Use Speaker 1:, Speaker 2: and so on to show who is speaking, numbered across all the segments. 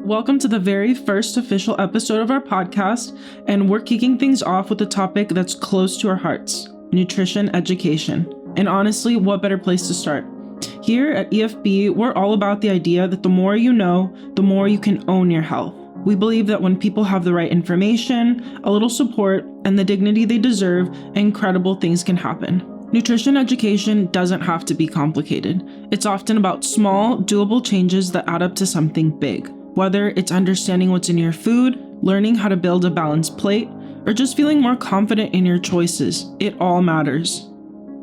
Speaker 1: Welcome to the very first official episode of our podcast, and we're kicking things off with a topic that's close to our hearts: nutrition education. And honestly, what better place to start? Here at EFB, we're all about the idea that the more you know, the more you can own your health. We believe that when people have the right information, a little support, and the dignity they deserve, incredible things can happen. Nutrition education doesn't have to be complicated. It's often about small, doable changes that add up to something big. Whether it's understanding what's in your food, learning how to build a balanced plate, or just feeling more confident in your choices, it all matters.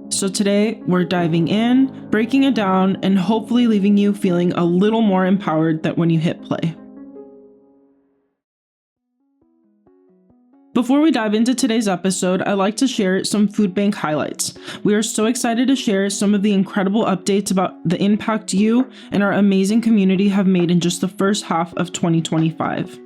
Speaker 1: So today, we're diving in, breaking it down, and hopefully leaving you feeling a little more empowered than when you hit play. Before we dive into today's episode, I'd like to share some food bank highlights. We are so excited to share some of the incredible updates about the impact you and our amazing community have made in just the first half of 2025.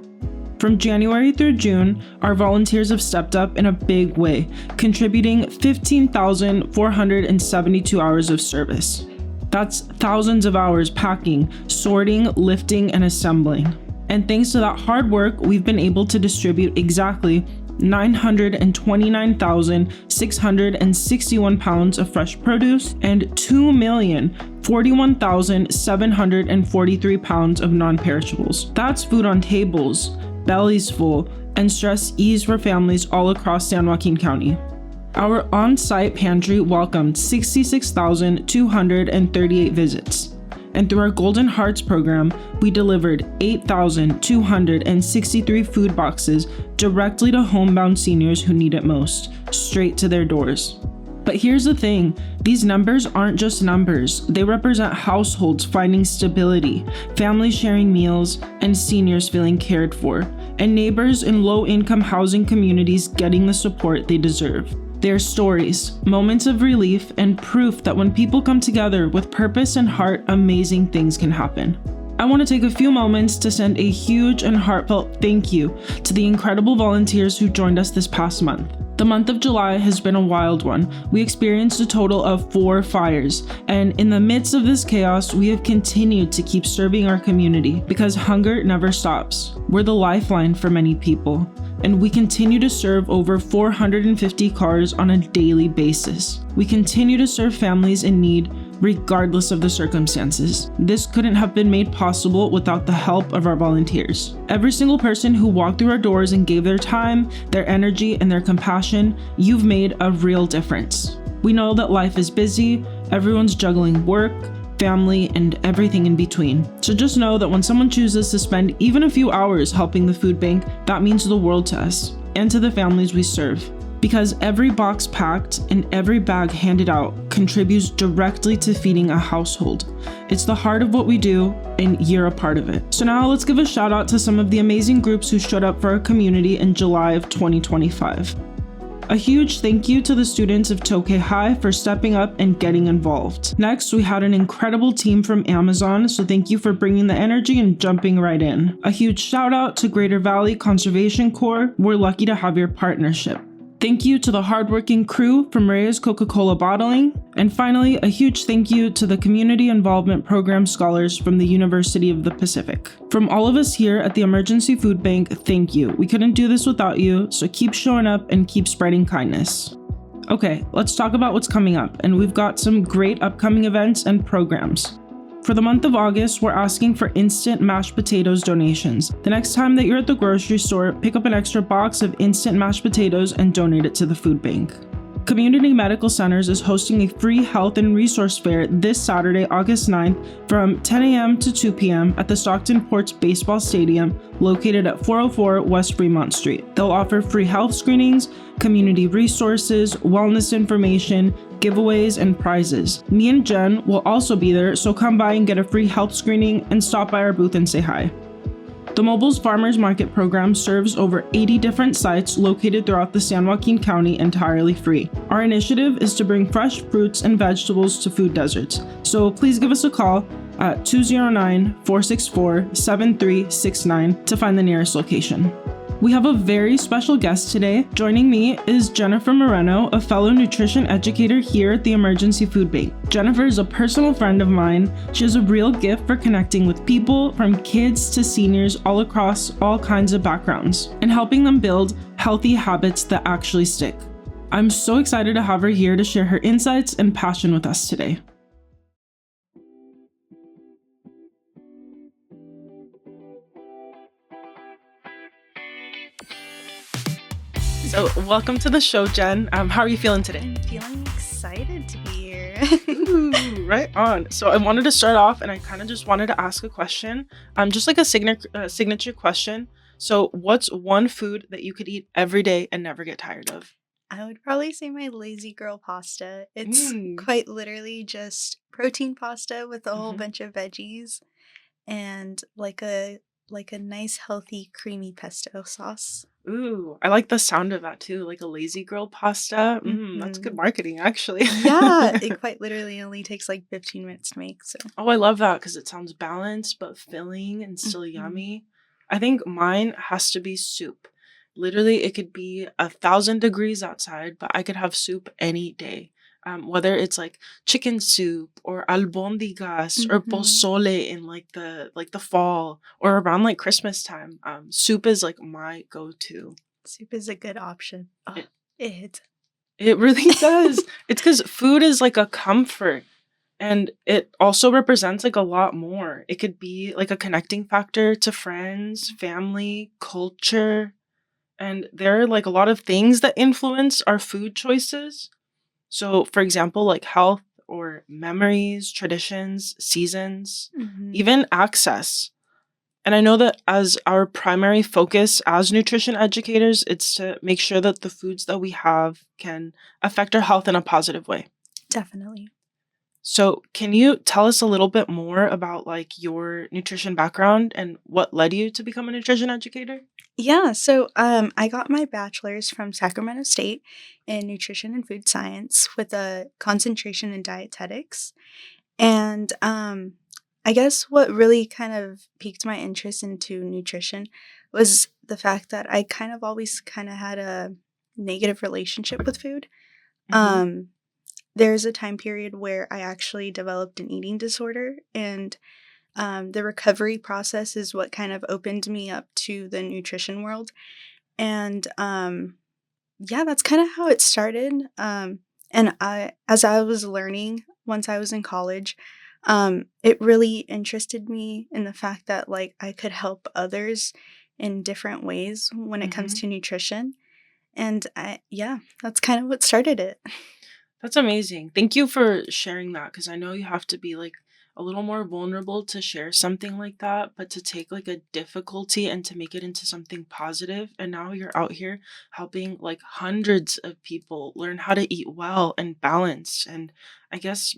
Speaker 1: From January through June, our volunteers have stepped up in a big way, contributing 15,472 hours of service. That's thousands of hours packing, sorting, lifting, and assembling. And thanks to that hard work, we've been able to distribute exactly 929,661 pounds of fresh produce and 2,041,743 pounds of non-perishables. That's food on tables, bellies full, and stress ease for families all across San Joaquin County. Our on-site pantry welcomed 66,238 visits. And through our Golden Hearts program, we delivered 8,263 food boxes directly to homebound seniors who need it most, straight to their doors. But here's the thing, these numbers aren't just numbers. They represent households finding stability, families sharing meals, and seniors feeling cared for, and neighbors in low-income housing communities getting the support they deserve. They're stories, moments of relief, and proof that when people come together with purpose and heart, amazing things can happen. I want to take a few moments to send a huge and heartfelt thank you to the incredible volunteers who joined us this past month. The month of July has been a wild one. We experienced a total of 4 fires, and in the midst of this chaos, we have continued to keep serving our community because hunger never stops. We're the lifeline for many people, and we continue to serve over 450 cars on a daily basis. We continue to serve families in need regardless of the circumstances. This couldn't have been made possible without the help of our volunteers. Every single person who walked through our doors and gave their time, their energy, and their compassion, you've made a real difference. We know that life is busy, everyone's juggling work, family, and everything in between. So just know that when someone chooses to spend even a few hours helping the food bank, that means the world to us and to the families we serve. Because every box packed and every bag handed out contributes directly to feeding a household. It's the heart of what we do, and you're a part of it. So now let's give a shout out to some of the amazing groups who showed up for our community in July of 2025. A huge thank you to the students of Tokay High for stepping up and getting involved. Next, we had an incredible team from Amazon, so thank you for bringing the energy and jumping right in. A huge shout out to Greater Valley Conservation Corps. We're lucky to have your partnership. Thank you to the hardworking crew from Reyes Coca-Cola Bottling. And finally, a huge thank you to the Community Involvement Program scholars from the University of the Pacific. From all of us here at the Emergency Food Bank, thank you. We couldn't do this without you, so keep showing up and keep spreading kindness. Okay, let's talk about what's coming up, and we've got some great upcoming events and programs. For the month of August, we're asking for instant mashed potatoes donations. The next time that you're at the grocery store, pick up an extra box of instant mashed potatoes and donate it to the food bank. Community Medical Centers is hosting a free health and resource fair this Saturday, August 9th from 10 a.m. to 2 p.m. at the Stockton Ports Baseball Stadium located at 404 West Fremont Street. They'll offer free health screenings, community resources, wellness information, giveaways, and prizes. Me and Jen will also be there, so come by and get a free health screening and stop by our booth and say hi. The Mobiles Farmers Market program serves over 80 different sites located throughout the San Joaquin County entirely free. Our initiative is to bring fresh fruits and vegetables to food deserts, so please give us a call at 209-464-7369 to find the nearest location. We have a very special guest today. Joining me is Jennifer Moreno, a fellow nutrition educator here at the Emergency Food Bank. Jennifer is a personal friend of mine. She has a real gift for connecting with people, from kids to seniors, all across all kinds of backgrounds, and helping them build healthy habits that actually stick. I'm so excited to have her here to share her insights and passion with us today. So welcome to the show, Jen. How are you feeling today?
Speaker 2: I'm feeling excited to be here.
Speaker 1: Ooh, right on. So I wanted to start off, and I kind of just wanted to ask a question, just like a signature question. So what's one food that you could eat every day and never get tired of?
Speaker 2: I would probably say my lazy girl pasta. It's quite literally just protein pasta with a whole bunch of veggies and like a nice healthy creamy pesto sauce.
Speaker 1: Ooh, I like the sound of that too, like a lazy girl pasta. That's good marketing, actually.
Speaker 2: Yeah, it quite literally only takes like 15 minutes to make. So.
Speaker 1: Oh, I love that because it sounds balanced but filling and still yummy. I think mine has to be soup. Literally, it could be 1,000 degrees outside, but I could have soup any day. Whether it's like chicken soup or albondigas or pozole in like the fall or around like Christmas time. Soup is like my go-to.
Speaker 2: Soup is a good option. Oh, it hits.
Speaker 1: It really does. It's because food is like a comfort. And it also represents like a lot more. It could be like a connecting factor to friends, family, culture. And there are like a lot of things that influence our food choices. So, for example, like health or memories, traditions, seasons, even access. And I know that as our primary focus as nutrition educators, it's to make sure that the foods that we have can affect our health in a positive way.
Speaker 2: Definitely.
Speaker 1: So can you tell us a little bit more about like your nutrition background and what led you to become a nutrition educator?
Speaker 2: Yeah, so I got my bachelor's from Sacramento State in nutrition and food science with a concentration in dietetics. And I guess what really kind of piqued my interest into nutrition was the fact that I kind of always kind of had a negative relationship with food. There's a time period where I actually developed an eating disorder, and the recovery process is what kind of opened me up to the nutrition world. And yeah, that's kind of how it started. And as I was learning once I was in college, it really interested me in the fact that like I could help others in different ways when it comes to nutrition. And yeah, that's kind of what started it.
Speaker 1: That's amazing. Thank you for sharing that, because I know you have to be like a little more vulnerable to share something like that, but to take like a difficulty and to make it into something positive. And now you're out here helping like hundreds of people learn how to eat well and balanced, and I guess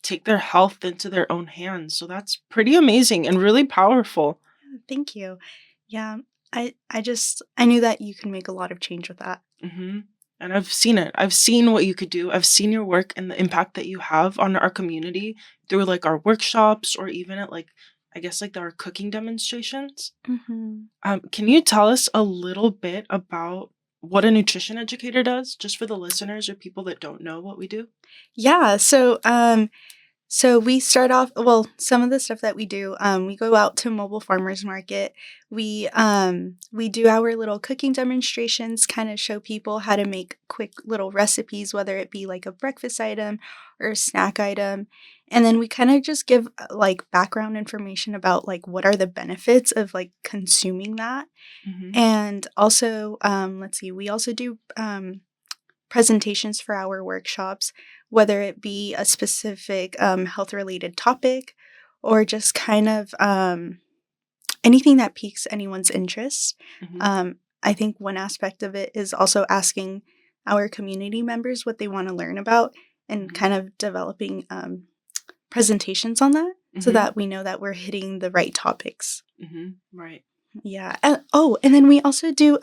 Speaker 1: take their health into their own hands. So that's pretty amazing and really powerful.
Speaker 2: Thank you. Yeah, I knew that you can make a lot of change with that.
Speaker 1: And I've seen it. I've seen what you could do. I've seen your work and the impact that you have on our community through like our workshops or even at like, I guess like our cooking demonstrations. Can you tell us a little bit about what a nutrition educator does, just for the listeners or people that don't know what we do?
Speaker 2: Yeah. So we start off, well, some of the stuff that we do, we go out to mobile farmers market. We do our little cooking demonstrations, kind of show people how to make quick little recipes, whether it be like a breakfast item or a snack item. And then we kind of just give like background information about like what are the benefits of like consuming that. And also, let's see, we also do presentations for our workshops, whether it be a specific health-related topic or just kind of anything that piques anyone's interest. I think one aspect of it is also asking our community members what they want to learn about and kind of developing presentations on that so that we know that we're hitting the right topics.
Speaker 1: Right.
Speaker 2: Yeah. And then we also do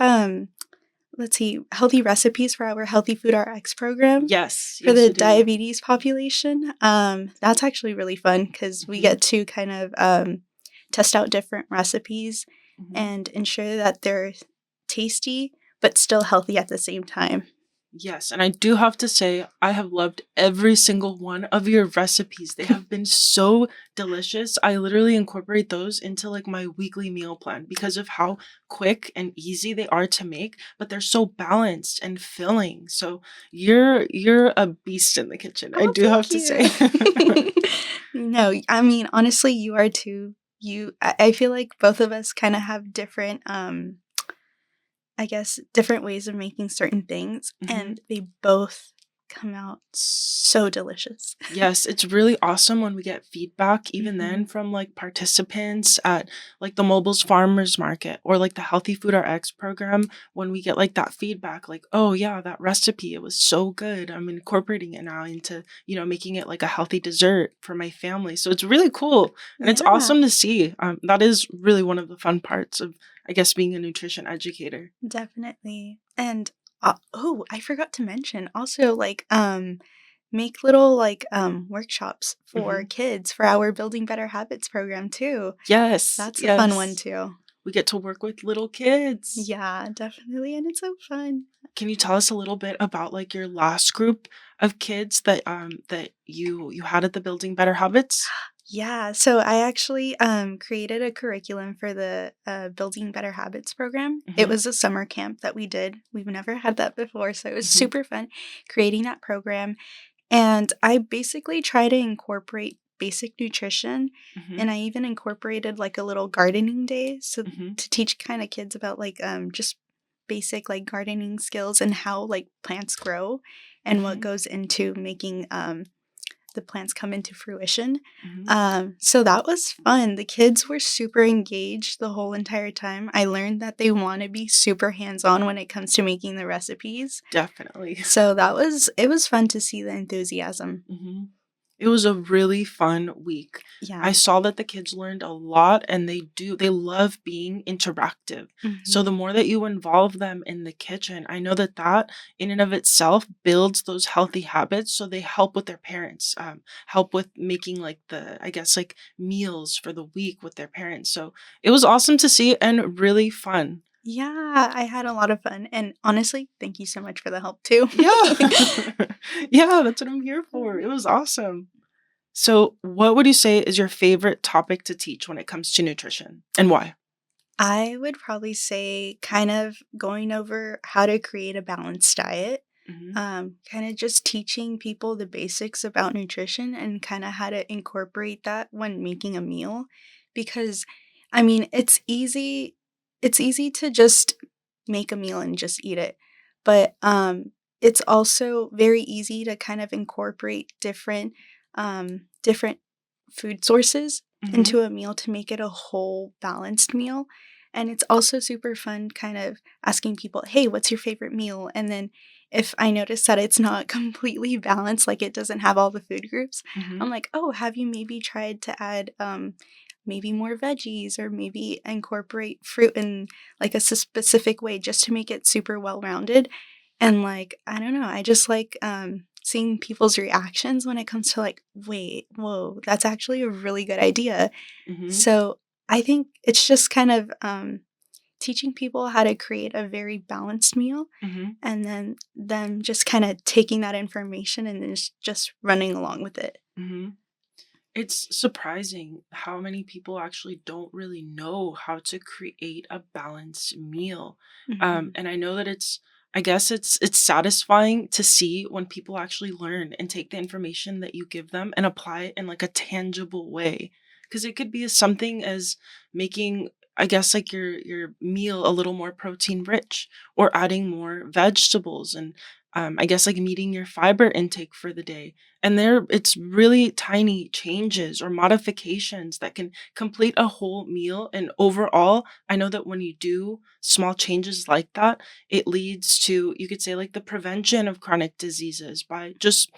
Speaker 2: let's see, healthy recipes for our Healthy Food RX program.
Speaker 1: Yes.
Speaker 2: For the diabetes population. That's actually really fun because we get to kind of test out different recipes and ensure that they're tasty but still healthy at the same time.
Speaker 1: Yes, and I do have to say, I have loved every single one of your recipes. They have been so delicious. I literally incorporate those into like my weekly meal plan because of how quick and easy they are to make, but they're so balanced and filling. So you're a beast in the kitchen. I
Speaker 2: Oh,
Speaker 1: do have
Speaker 2: thank
Speaker 1: to say.
Speaker 2: you. No, I mean, honestly, you are too. I feel like both of us kind of have different, I guess, different ways of making certain things,
Speaker 1: Mhm.
Speaker 2: and they both come out so delicious.
Speaker 1: Yes, it's really awesome when we get feedback, even
Speaker 2: Mhm.
Speaker 1: then, from like participants at like the Mobiles Farmers Market or like the Healthy Food RX program. When we get like that feedback, like, oh, yeah, that recipe, it was so good. I'm incorporating it now into, making it like a healthy dessert for my family. So it's really cool. And it's
Speaker 2: Yeah,
Speaker 1: awesome to see. That is really one of the fun parts of, I guess, being a nutrition educator.
Speaker 2: definitely. And oh, I forgot to mention also like make little like workshops for
Speaker 1: Hmm.
Speaker 2: kids for our Building Better Habits program too.
Speaker 1: Yes,
Speaker 2: That's a fun one
Speaker 1: yes.
Speaker 2: too.
Speaker 1: We get to work with little kids.
Speaker 2: Yeah, definitely, and it's so fun.
Speaker 1: Can you tell us a little bit about like your last group of kids that you had at the Building Better Habits?
Speaker 2: Yeah, so I actually created a curriculum for the Building Better Habits program. It
Speaker 1: Mhm.
Speaker 2: was a summer camp that we did. We've never had that before, so it was
Speaker 1: Mhm.
Speaker 2: super fun creating that program. And I basically try to incorporate basic nutrition,
Speaker 1: Mhm.
Speaker 2: and I even incorporated like a little gardening day so
Speaker 1: Mhm.
Speaker 2: to teach kind of kids about like just basic like gardening skills and how like plants grow and what
Speaker 1: Mhm.
Speaker 2: goes into making the plants come into fruition.
Speaker 1: Mhm.
Speaker 2: So that was fun. The kids were super engaged the whole entire time. I learned that they want to be super hands-on when it comes to making the recipes.
Speaker 1: Definitely.
Speaker 2: So it was fun to see the enthusiasm.
Speaker 1: Mhm. It was a really fun week. I
Speaker 2: Yeah.
Speaker 1: saw that the kids learned a lot and they love being interactive. So the
Speaker 2: Mhm.
Speaker 1: more that you involve them in the kitchen, I know that that in and of itself builds those healthy habits. So they help with their parents, help with making like I guess like meals for the week with their parents. So it was awesome to see and really fun.
Speaker 2: Yeah, I had a lot of fun, and honestly, thank you so much for the help too.
Speaker 1: Yeah. Yeah, that's what I'm here for. It was awesome. So, what would you say is your favorite topic to teach when it comes to nutrition and why?
Speaker 2: I would probably say kind of going over how to create a balanced diet,
Speaker 1: Mhm.
Speaker 2: kind of just teaching people the basics about nutrition and kind of how to incorporate that when making a meal. Because, I mean, it's easy to just make a meal and just eat it. But it's also very easy to kind of incorporate different food sources
Speaker 1: Mhm.
Speaker 2: into a meal to make it a whole balanced meal. And it's also super fun kind of asking people, "Hey, what's your favorite meal?" And then if I notice that it's not completely balanced, like it doesn't have all the food groups, I'm
Speaker 1: Mhm.
Speaker 2: like, "Oh, have you maybe tried to add maybe more veggies or maybe incorporate fruit in like a specific way just to make it super well-rounded?" And like, I don't know, I just like seeing people's reactions when it comes to like, "Wait, whoa, that's actually a really good idea."
Speaker 1: Mhm.
Speaker 2: So, I think it's just kind of teaching people how to create a very balanced meal
Speaker 1: Mhm.
Speaker 2: and then them just kind of taking that information and then just running along with it.
Speaker 1: Mhm. It's surprising how many people actually don't really know how to create a balanced meal.
Speaker 2: Mhm.
Speaker 1: And I know that I guess it's satisfying to see when people actually learn and take the information that you give them and apply it in like a tangible way. Because it could be something as making, I guess, like your meal a little more protein rich or adding more vegetables and I guess like meeting your fiber intake for the day, and it's really tiny changes or modifications that can complete a whole meal. And overall, I know that when you do small changes like that, it leads to, you could say, like the prevention of chronic diseases by just,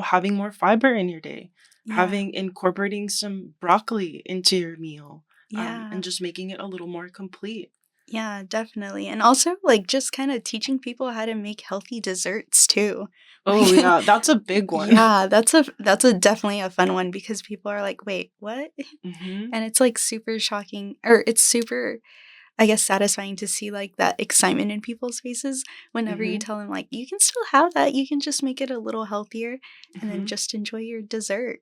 Speaker 1: having more fiber in your day,
Speaker 2: Yeah.
Speaker 1: incorporating some broccoli into your meal,
Speaker 2: Yeah.
Speaker 1: and just making it a little more complete.
Speaker 2: Yeah, definitely. And also like just kind of teaching people how to make healthy desserts too.
Speaker 1: Oh,
Speaker 2: Like
Speaker 1: yeah, that's a big one.
Speaker 2: yeah, that's a definitely a fun one because people are like, "Wait, what?"
Speaker 1: Hmm.
Speaker 2: And it's like super shocking or it's super I guess, satisfying to see, like, that excitement in people's faces whenever you
Speaker 1: Mm-hmm.
Speaker 2: tell them, like, "You can still have that, you can just make it a little healthier, and then
Speaker 1: Mm-hmm.
Speaker 2: just enjoy your dessert."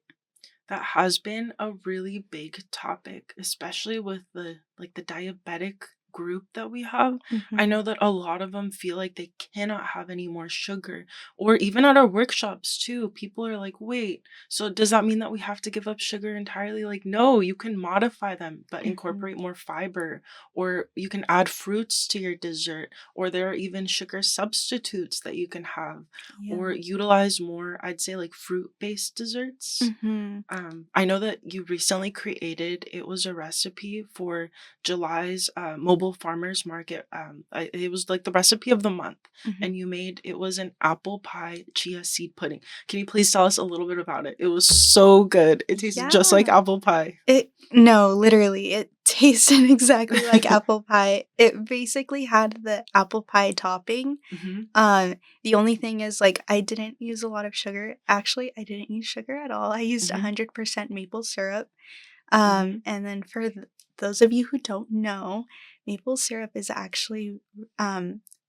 Speaker 1: That has been a really big topic, especially with the diabetic group that we have. I
Speaker 2: Mhm.
Speaker 1: know that a lot of them feel like they cannot have any more sugar. Or even at our workshops too, people are like, "Wait, so does that mean that we have to give up sugar entirely?" Like, no, you can modify them, but
Speaker 2: Mhm.
Speaker 1: incorporate more fiber, or you can add fruits to your dessert, or there are even sugar substitutes that you can have, or
Speaker 2: Yeah.
Speaker 1: utilize more, I'd say, like fruit-based desserts.
Speaker 2: Mhm.
Speaker 1: I know that you recently created, it was a recipe for July's mobile farmers market. It was like the recipe of the month,
Speaker 2: Mhm.
Speaker 1: and you made it was an apple pie chia seed pudding. Can you please tell us a little bit about it? It was so good. It tasted just like
Speaker 2: Yeah.
Speaker 1: apple pie.
Speaker 2: It No, literally, it tasted exactly like apple pie. It basically had the apple pie topping.
Speaker 1: Hmm.
Speaker 2: The only thing is, like, I didn't use a lot of sugar. Actually, I didn't use sugar at all. I used
Speaker 1: Hmm.
Speaker 2: 100% maple syrup.
Speaker 1: Hmm.
Speaker 2: And then for those of you who don't know, maple syrup is actually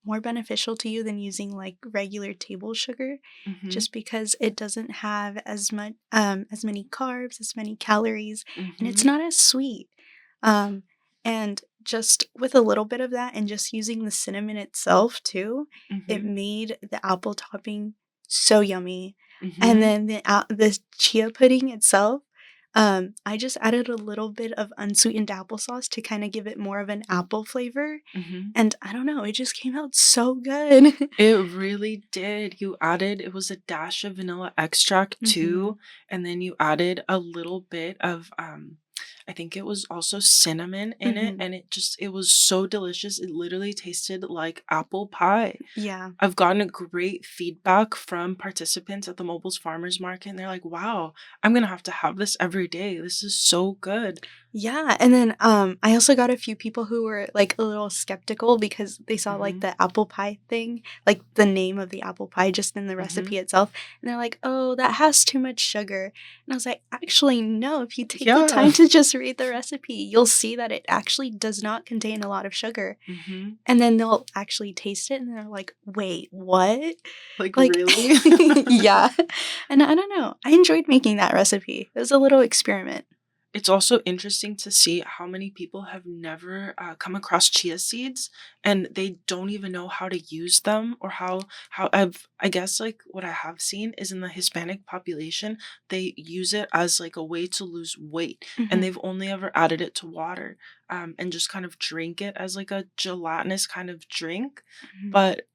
Speaker 2: more beneficial to you than using like regular table sugar,
Speaker 1: Hmm.
Speaker 2: just because it doesn't have as many carbs, as many calories, and it's
Speaker 1: Hmm.
Speaker 2: not as sweet. Um, and just with a little bit of that, and just using the cinnamon itself too, it
Speaker 1: Hmm.
Speaker 2: made the apple topping so yummy. And
Speaker 1: Hmm.
Speaker 2: then the chia pudding itself, I just added a little bit of unsweetened applesauce to kinda give it more of an apple flavor,
Speaker 1: Hmm.
Speaker 2: and I don't know, it just came out so good.
Speaker 1: It really did. You added it was a dash of vanilla extract too,
Speaker 2: Mhm.
Speaker 1: and then you added a little bit of I think it was also cinnamon in it,
Speaker 2: Mhm.
Speaker 1: and it was so delicious. It literally tasted like apple pie.
Speaker 2: Yeah.
Speaker 1: I've gotten a great feedback from participants at the Mobiles Farmers Market, and they're like, "Wow, I'm gonna have to have this every day. This is so good."
Speaker 2: Yeah, and then, I also got a few people who were, like, a little skeptical because they saw, like,
Speaker 1: Mhm.
Speaker 2: the apple pie thing, like, the name of the apple pie just in the
Speaker 1: Mhm.
Speaker 2: recipe itself, and they're like, "Oh, that has too much sugar." And I was like, "Actually, no, if you take the
Speaker 1: Yeah.
Speaker 2: time to just read the recipe, you'll see that it actually does not contain a lot of sugar."
Speaker 1: Mhm.
Speaker 2: And then they'll actually taste it, and they're like, "Wait, what?"
Speaker 1: Like,
Speaker 2: Like
Speaker 1: really?
Speaker 2: yeah, and I don't know, I enjoyed making that recipe. It was a little experiment.
Speaker 1: It's also interesting to see how many people have never come across chia seeds, and they don't even know how to use them, or how I guess like what I have seen is in the Hispanic population they use it as like a way to lose weight, and
Speaker 2: Mhm,
Speaker 1: they've only ever added it to water, and just kind of drink it as like a gelatinous kind of drink.
Speaker 2: mhm,
Speaker 1: But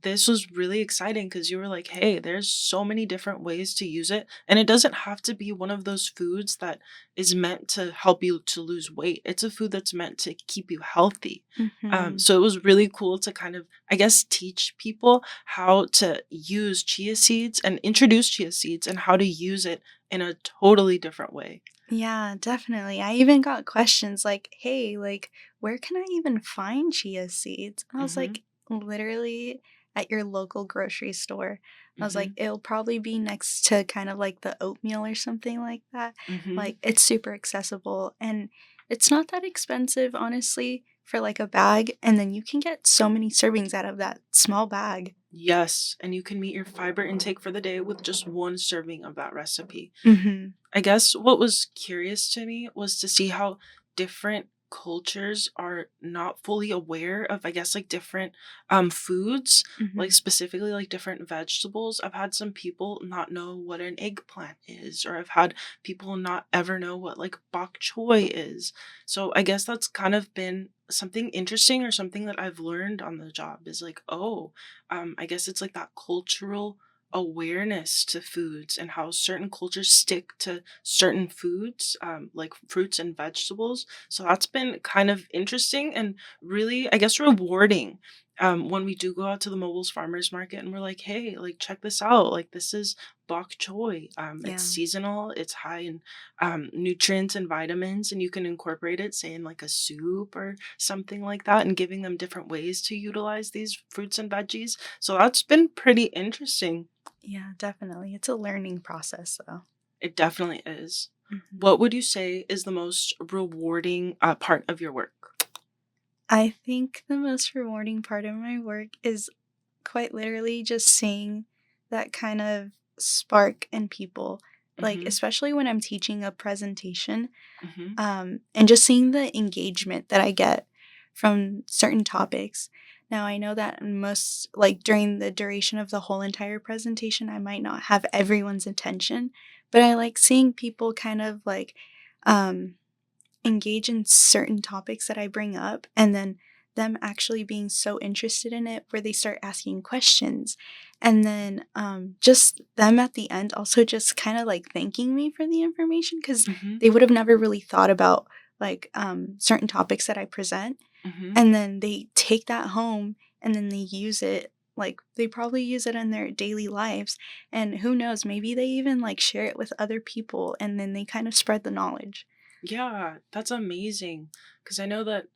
Speaker 1: this was really exciting because you were like, hey, there's so many different ways to use it. And it doesn't have to be one of those foods that is meant to help you to lose weight. It's a food that's meant to keep you healthy.
Speaker 2: mhm.
Speaker 1: So it was really cool to kind of, I guess, teach people how to use chia seeds and introduce chia seeds and how to use it in a totally different way.
Speaker 2: Yeah, definitely. I even got questions like, "Hey, like, where can I even find chia seeds?" And I was
Speaker 1: Hmm.
Speaker 2: like, "Literally at your local grocery store." I was like,
Speaker 1: Hmm.
Speaker 2: "It'll probably be next to kind of like the oatmeal or something like that."
Speaker 1: Hmm.
Speaker 2: Like, it's super accessible and it's not that expensive, honestly, for like a bag. And then you can get so many servings out of that small bag.
Speaker 1: Yes. And you can meet your fiber intake for the day with just one serving of that recipe.
Speaker 2: Hmm.
Speaker 1: I guess what was curious to me was to see how different cultures are not fully aware of, I guess, like different foods, like
Speaker 2: Hmm.
Speaker 1: specifically like different vegetables. I've had some people not know what an eggplant is, or I've had people not ever know what like bok choy is. So I guess that's kind of been something interesting, or something that I've learned on the job is like, oh, I guess it's like that cultural awareness to foods, and how certain cultures stick to certain foods, like fruits and vegetables. So that's been kind of interesting and really, I guess, rewarding. When we do go out to the Mobiles Farmers Market and we're like, hey, like, check this out. Like, this is bok choy. It's
Speaker 2: Yeah.
Speaker 1: seasonal, it's high in nutrients and vitamins, and you can incorporate it, say, in like a soup or something like that, and giving them different ways to utilize these fruits and veggies. So that's been pretty interesting.
Speaker 2: Yeah, definitely. It's a learning process, though.
Speaker 1: It definitely is.
Speaker 2: Mhm.
Speaker 1: What would you say is the most rewarding part of your work?
Speaker 2: I think the most rewarding part of my work is quite literally just seeing that kind of spark in people, like,
Speaker 1: Mm-hmm.
Speaker 2: especially when I'm teaching a presentation,
Speaker 1: Mm-hmm.
Speaker 2: and just seeing the engagement that I get from certain topics. Now, I know that most, like, during the duration of the whole entire presentation, I might not have everyone's attention, but I like seeing people kind of like, um, engage in certain topics that I bring up, and then them actually being so interested in it where they start asking questions. And then just them at the end also just kind of like thanking me for the information because
Speaker 1: Mm-hmm.
Speaker 2: they would have never really thought about like certain topics that I present.
Speaker 1: Mm-hmm.
Speaker 2: And then they take that home and then they use it. Like they probably use it in their daily lives. And who knows, maybe they even like share it with other people and then they kind of spread the knowledge.
Speaker 1: Yeah, that's amazing. Because I know that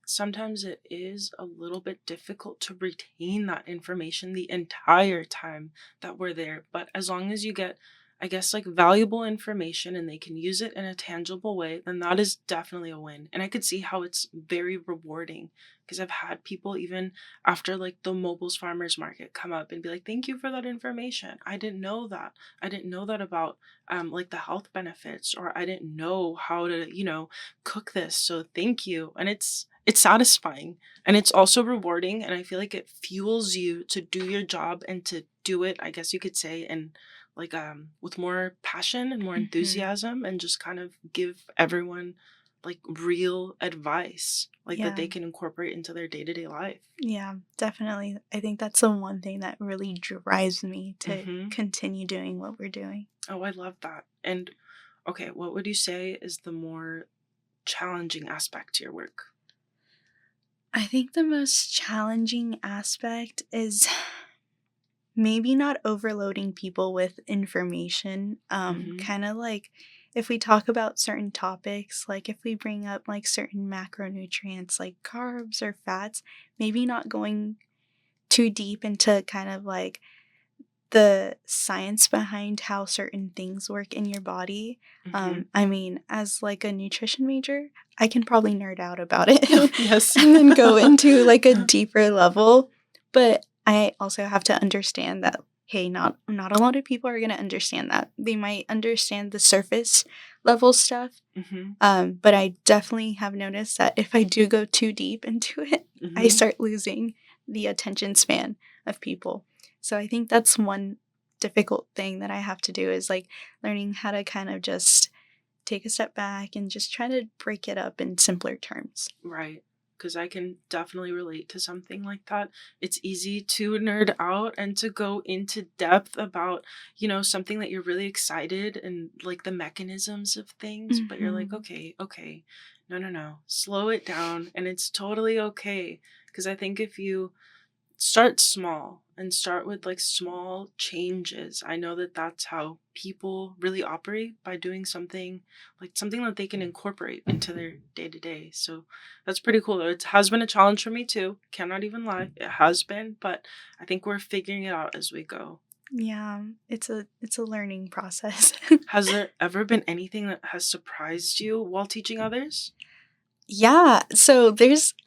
Speaker 1: sometimes it is a little bit difficult to retain that information the entire time that we're there. But as long as you get, I guess, like valuable information and they can use it in a tangible way, then that is definitely a win. And I could see how it's very rewarding because I've had people, even after like the Mobiles Farmers Market, come up and be like, thank you for that information. I didn't know that. I didn't know that about like the health benefits, or I didn't know how to, cook this. So thank you. And it's satisfying and it's also rewarding. And I feel like it fuels you to do your job and to do it, I guess you could say, and like with more passion and more
Speaker 2: Hmm.
Speaker 1: enthusiasm and just kind of give everyone like real advice like that
Speaker 2: Yeah.
Speaker 1: they can incorporate into their day-to-day life.
Speaker 2: Yeah, definitely. I think that's the one thing that really drives me to
Speaker 1: Mm-hmm.
Speaker 2: continue doing what we're doing.
Speaker 1: Oh, I love that. And okay, what would you say is the more challenging aspect to your work?
Speaker 2: I think the most challenging aspect is maybe not overloading people with information.
Speaker 1: Mhm.
Speaker 2: Kind of like if we talk about certain topics, like if we bring up like certain macronutrients like carbs or fats, maybe not going too deep into kind of like the science behind how certain things work in your body.
Speaker 1: Mhm.
Speaker 2: I mean, as like a nutrition major, I can probably nerd out about it
Speaker 1: Yes.
Speaker 2: and then go into like a deeper level. But I also have to understand that hey, not a lot of people are gonna understand that. They might understand the surface level stuff.
Speaker 1: Mhm.
Speaker 2: But I definitely have noticed that if I do go too deep into it, I
Speaker 1: Mhm.
Speaker 2: start losing the attention span of people. So I think that's one difficult thing that I have to do is like learning how to kind of just take a step back and just try to break it up in simpler terms.
Speaker 1: Right. Because I can definitely relate to something like that. It's easy to nerd out and to go into depth about, something that you're really excited and like the mechanisms of things, but you're like,
Speaker 2: Hmm.
Speaker 1: okay, okay, no, no, no, slow it down. And it's totally okay. Because I think if you start small and start with like small changes. I know that that's how people really operate, by doing something like something that they can incorporate into their day to day. So that's pretty cool. It has been a challenge for me too. Cannot even lie. It has been, but I think we're figuring it out as we go.
Speaker 2: Yeah, it's a learning process.
Speaker 1: Has there ever been anything that has surprised you while teaching others?
Speaker 2: Yeah, so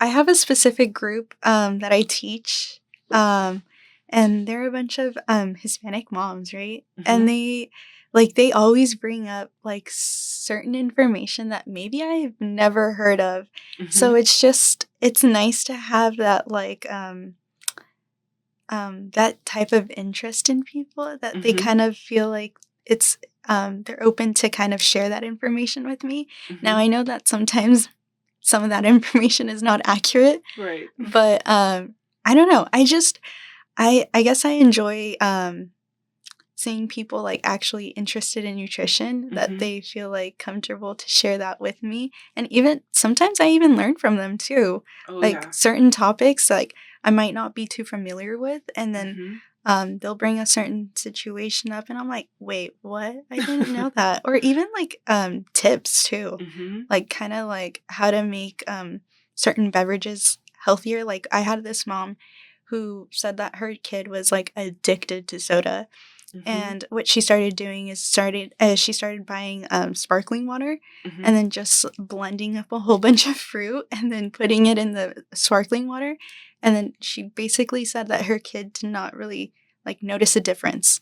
Speaker 2: I have a specific group that I teach, um, and they're a bunch of Hispanic moms, right? And
Speaker 1: Mm-hmm.
Speaker 2: they always bring up like certain information that maybe I've never heard of. So
Speaker 1: Mm-hmm.
Speaker 2: it's nice to have that like that type of interest in people that they
Speaker 1: Mm-hmm.
Speaker 2: kind of feel like it's they're open to kind of share that information with me. Now
Speaker 1: Mm-hmm.
Speaker 2: I know that sometimes some of that information is not accurate,
Speaker 1: Right.
Speaker 2: but I don't know. I guess I enjoy seeing people like actually interested in nutrition that
Speaker 1: Mm-hmm.
Speaker 2: they feel like comfortable to share that with me, and even sometimes I even learn from them too,
Speaker 1: Oh
Speaker 2: like
Speaker 1: yeah.
Speaker 2: certain topics like I might not be too familiar with, and then
Speaker 1: Mm-hmm.
Speaker 2: they'll bring a certain situation up and I'm like, wait, what? I didn't know that. Or even like tips too,
Speaker 1: Mm-hmm.
Speaker 2: like kind of like how to make certain beverages healthier. Like I had this mom who said that her kid was like addicted to soda, And what she started doing is she started buying sparkling water
Speaker 1: Mm-hmm.
Speaker 2: and then just blending up a whole bunch of fruit and then putting it in the sparkling water. And then she basically said that her kid did not really like notice a difference.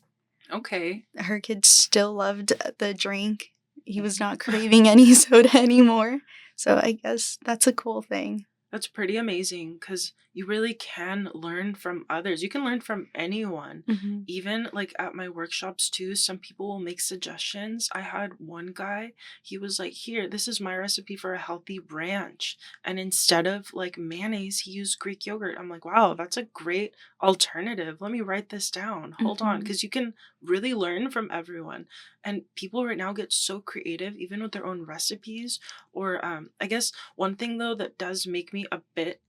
Speaker 1: Okay.
Speaker 2: Her kid still loved the drink. He was not craving any soda anymore. So I guess that's a cool thing.
Speaker 1: That's pretty amazing because you really can learn from others. You can learn from anyone.
Speaker 2: Mm-hmm.
Speaker 1: Even like at my workshops too, some people will make suggestions. I had one guy, he was like, "Here, this is my recipe for a healthy ranch." And instead of like mayonnaise, he used Greek yogurt. I'm like, "Wow, that's a great alternative. Let me write this down. Hold on."
Speaker 2: Mm-hmm.
Speaker 1: Because you can really learn from everyone. And people right now get so creative, even with their own recipes. Or I guess one thing though that does make me a bit,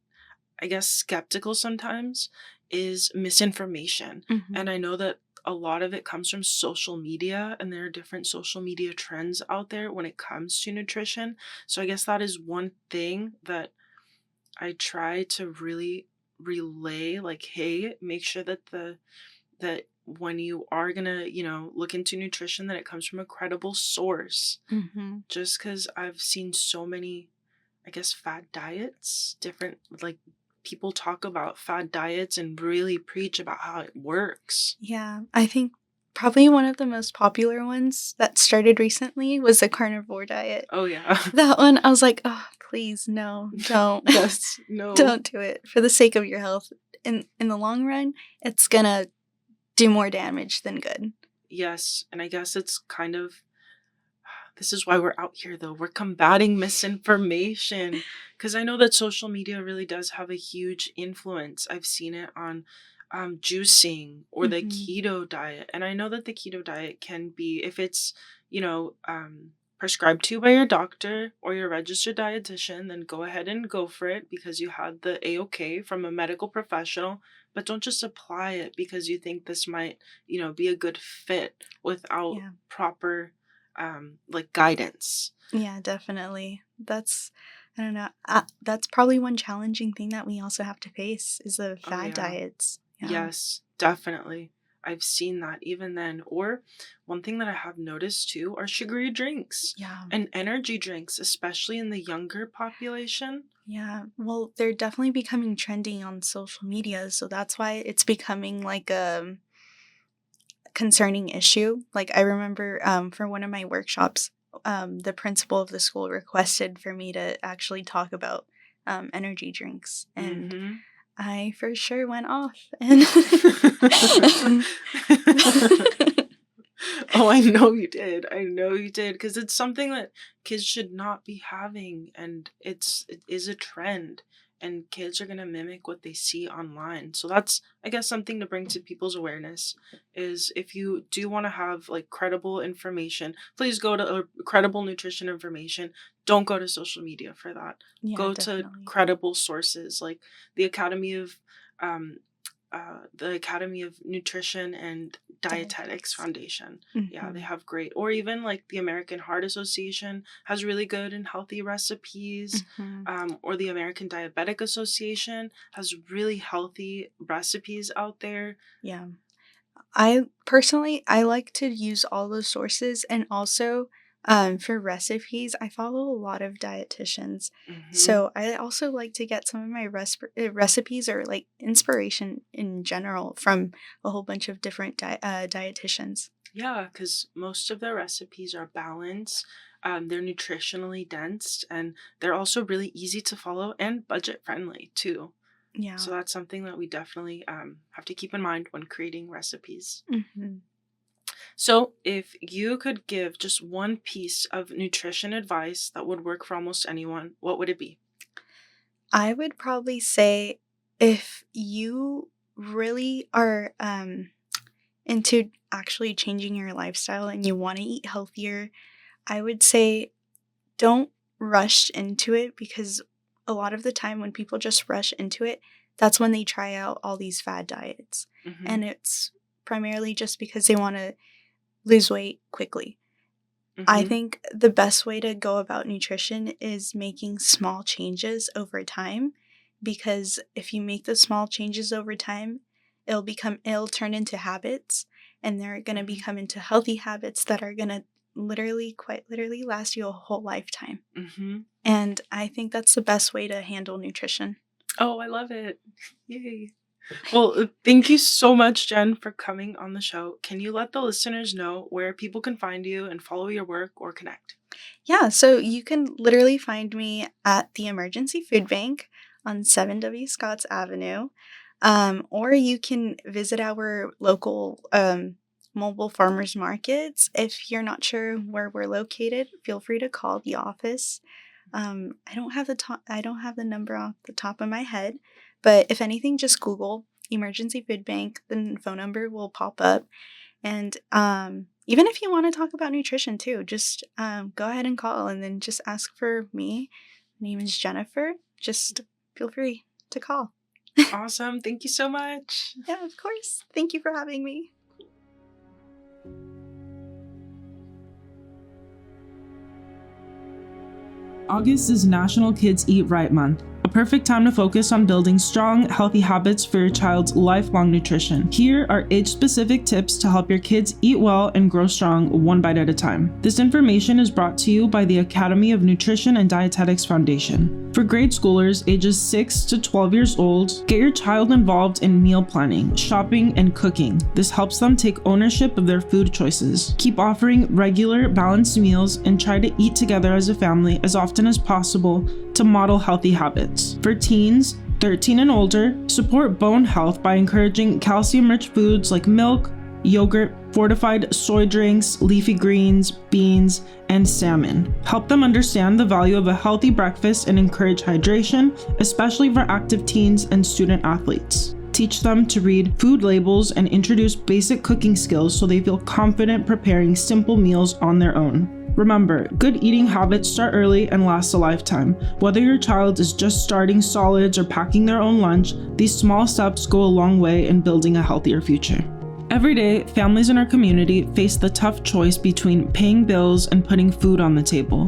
Speaker 1: I guess, skeptical sometimes is misinformation.
Speaker 2: Mm-hmm.
Speaker 1: And I know that a lot of it comes from social media, and there are different social media trends out there when it comes to nutrition. So I guess that is one thing that I try to really relay, like, hey, make sure that that when you are gonna, look into nutrition, that it comes from a credible source.
Speaker 2: Mm-hmm.
Speaker 1: Just because I've seen so many, I guess, fad diets, different, like, people talk about fad diets and really preach about how it works.
Speaker 2: Yeah, I think probably one of the most popular ones that started recently was the carnivore diet.
Speaker 1: Oh, yeah.
Speaker 2: That one, I was like, oh, please, no, don't.
Speaker 1: Yes, no.
Speaker 2: Don't do it for the sake of your health. In the long run, it's gonna do more damage than good.
Speaker 1: Yes, and I guess it's kind of, this is why we're out here though. We're combating misinformation because I know that social media really does have a huge influence. I've seen it on juicing or the
Speaker 2: Mm-hmm.
Speaker 1: keto diet. And I know that the keto diet can be, if it's, prescribed to by your doctor or your registered dietitian, then go ahead and go for it because you had the A-OK from a medical professional. But don't just apply it because you think this might, be a good fit without proper like guidance.
Speaker 2: Yeah, definitely. That's, I don't know. That's probably one challenging thing that we also have to face is the
Speaker 1: Oh,
Speaker 2: fad
Speaker 1: yeah.
Speaker 2: diets. Yeah.
Speaker 1: Yes, definitely. I've seen that even then. Or one thing that I have noticed too are sugary drinks
Speaker 2: Yeah.
Speaker 1: and energy drinks, especially in the younger population.
Speaker 2: Yeah. Well, they're definitely becoming trendy on social media, so that's why it's becoming like a concerning issue. Like I remember for one of my workshops, the principal of the school requested for me to actually talk about energy drinks, and
Speaker 1: Mm-hmm.
Speaker 2: I for sure went off. And
Speaker 1: Oh, I know you did. I know you did because it's something that kids should not be having, and it is a trend, and kids are gonna mimic what they see online. So that's, I guess, something to bring to people's awareness is if you do want to have like credible information, please go to credible nutrition information. Don't go to social media for that.
Speaker 2: Yeah,
Speaker 1: Go to
Speaker 2: definitely.
Speaker 1: credible sources like the Academy of um, the Academy of Nutrition and Dietetics Foundation. Yeah, they
Speaker 2: Mm-hmm.
Speaker 1: have great, or even like the American Heart Association has really good and healthy recipes,
Speaker 2: Mm-hmm.
Speaker 1: or the American Diabetic Association has really healthy recipes out there.
Speaker 2: Yeah. I personally I like to use all those sources, and also for recipes I follow a lot of dietitians.
Speaker 1: Mm-hmm.
Speaker 2: So I also like to get some of my recipes or like inspiration in general from a whole bunch of different dietitians.
Speaker 1: Yeah, because most of their recipes are balanced. They're nutritionally dense, and they're also really easy to follow and budget friendly too.
Speaker 2: Yeah.
Speaker 1: So that's something that we definitely have to keep in mind when creating recipes.
Speaker 2: Hmm.
Speaker 1: So, if you could give just one piece of nutrition advice that would work for almost anyone, what would it be?
Speaker 2: I would probably say if you really are into actually changing your lifestyle and you want to eat healthier, I would say don't rush into it, because a lot of the time when people just rush into it, that's when they try out all these fad diets.
Speaker 1: Mm-hmm.
Speaker 2: And it's primarily just because they want to lose weight quickly. I
Speaker 1: Mm-hmm.
Speaker 2: think the best way to go about nutrition is making small changes over time, because if you make the small changes over time, it'll turn into habits, and they're going to become into healthy habits that are going to quite literally last you a whole lifetime. And I think that's the best way to handle nutrition.
Speaker 1: Oh, I love it. Yay. Well, thank you so much, Jen, for coming on the show. Can you let the listeners know where people can find you and follow your work or connect?
Speaker 2: Yeah, so you can literally find me at the Emergency Food Bank on 7W Scotts Avenue, or you can visit our local mobile farmers markets. If you're not sure where we're located, feel free to call the office. I don't have the number off the top of my head, but if anything, just Google Emergency Food Bank. The phone number will pop up. And even if you want to talk about nutrition too, just go ahead and call and then just ask for me. My name is Jennifer. Just feel free to call.
Speaker 1: Awesome. Thank you so much.
Speaker 2: Yeah, of course. Thank you for having me.
Speaker 1: August is National Kids Eat Right Month, a perfect time to focus on building strong, healthy habits for your child's lifelong nutrition. Here are age-specific tips to help your kids eat well and grow strong one bite at a time. This information is brought to you by the Academy of Nutrition and Dietetics Foundation. For grade schoolers ages 6 to 12 years old, get your child involved in meal planning, shopping, and cooking. This helps them take ownership of their food choices. Keep offering regular, balanced meals and try to eat together as a family as often as possible to model healthy habits. For teens, 13 and older, support bone health by encouraging calcium-rich foods like milk, yogurt, fortified soy drinks, leafy greens, beans, and salmon. Help them understand the value of a healthy breakfast and encourage hydration, especially for active teens and student athletes. Teach them to read food labels and introduce basic cooking skills so they feel confident preparing simple meals on their own. Remember, good eating habits start early and last a lifetime. Whether your child is just starting solids or packing their own lunch, these small steps go a long way in building a healthier future. Every day, families in our community face the tough choice between paying bills and putting food on the table.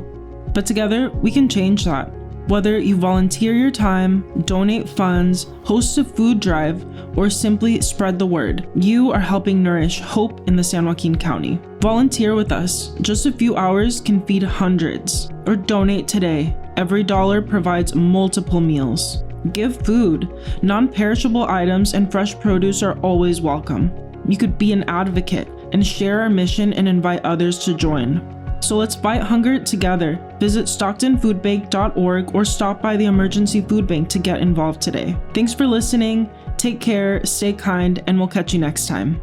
Speaker 1: But together, we can change that. Whether you volunteer your time, donate funds, host a food drive, or simply spread the word, you are helping nourish hope in the San Joaquin County. Volunteer with us. Just a few hours can feed hundreds. Or donate today. Every dollar provides multiple meals. Give food. Non-perishable items and fresh produce are always welcome. You could be an advocate and share our mission and invite others to join. So let's fight hunger together. Visit StocktonFoodBank.org or stop by the Emergency Food Bank to get involved today. Thanks for listening. Take care, stay kind, and we'll catch you next time.